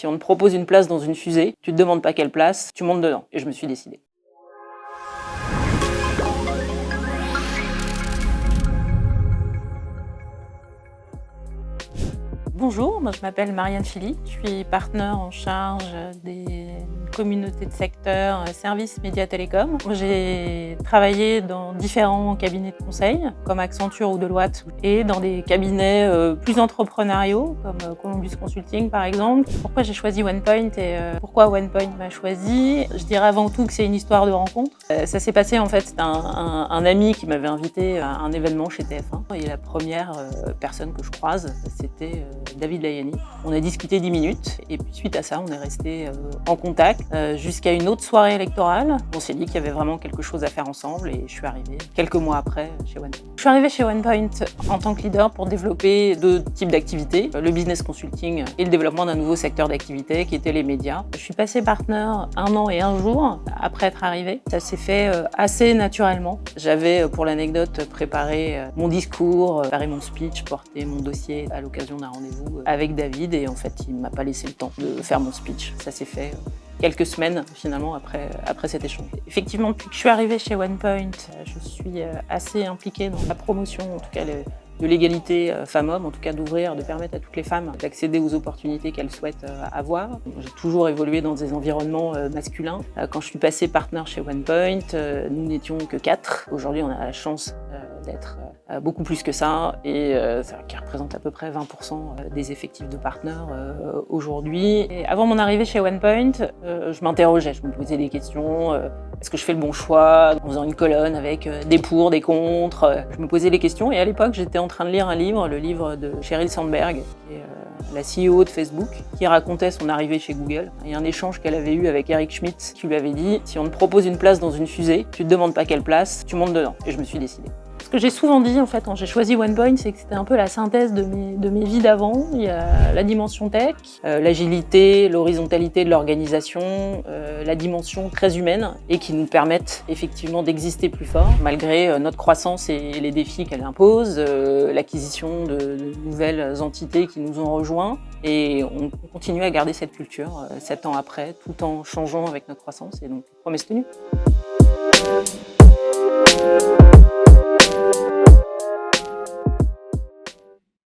Si on te propose une place dans une fusée, tu te demandes pas quelle place, tu montes dedans. Et je me suis décidée. Bonjour, moi je m'appelle Marianne Philly, je suis partenaire en charge des communautés de secteur services médias télécom. J'ai travaillé dans différents cabinets de conseil, comme Accenture ou Deloitte, et dans des cabinets plus entrepreneuriaux, comme Columbus Consulting par exemple. Pourquoi j'ai choisi OnePoint et pourquoi OnePoint m'a choisi? Je dirais avant tout que c'est une histoire de rencontre. Ça s'est passé en fait, c'est un ami qui m'avait invité à un événement chez TF1 et la première personne que je croise, c'était David Layani. On a discuté 10 minutes et puis suite à ça, on est resté en contact jusqu'à une autre soirée électorale. On s'est dit qu'il y avait vraiment quelque chose à faire ensemble et je suis arrivée quelques mois après chez OnePoint. Je suis arrivée chez OnePoint en tant que leader pour développer deux types d'activités, le business consulting et le développement d'un nouveau secteur d'activité qui était les médias. Je suis passée partenaire 1 an et 1 jour après être arrivée. Ça s'est fait assez naturellement. J'avais, pour l'anecdote, préparé mon discours, préparé mon speech, porté mon dossier à l'occasion d'un rendez-vous avec David et en fait, il ne m'a pas laissé le temps de faire mon speech. Ça s'est fait quelques semaines finalement après cet échange. Effectivement, depuis que je suis arrivée chez OnePoint, je suis assez impliquée dans la promotion, en tout cas de l'égalité femmes-hommes, en tout cas d'ouvrir, de permettre à toutes les femmes d'accéder aux opportunités qu'elles souhaitent avoir. J'ai toujours évolué dans des environnements masculins. Quand je suis passée partenaire chez OnePoint, nous n'étions que 4. Aujourd'hui, on a la chance d'être beaucoup plus que ça et ça qui représente à peu près 20% des effectifs de partenaires aujourd'hui. Et avant mon arrivée chez OnePoint, je m'interrogeais, je me posais des questions. Est-ce que je fais le bon choix? En faisant une colonne avec des pour, des contre, je me posais les questions et à l'époque, j'étais en train de lire un livre, le livre de Sheryl Sandberg, qui est la CEO de Facebook, qui racontait son arrivée chez Google et un échange qu'elle avait eu avec Eric Schmidt qui lui avait dit « Si on te propose une place dans une fusée, tu te demandes pas quelle place, tu montes dedans. » Et je me suis décidée. Ce que j'ai souvent dit en fait quand j'ai choisi OnePoint, c'est que c'était un peu la synthèse de mes vies d'avant. Il y a la dimension tech, l'agilité, l'horizontalité de l'organisation, la dimension très humaine et qui nous permettent effectivement d'exister plus fort malgré notre croissance et les défis qu'elle impose, l'acquisition de nouvelles entités qui nous ont rejoints et on continue à garder cette culture 7 ans après tout en changeant avec notre croissance et donc promesse tenue.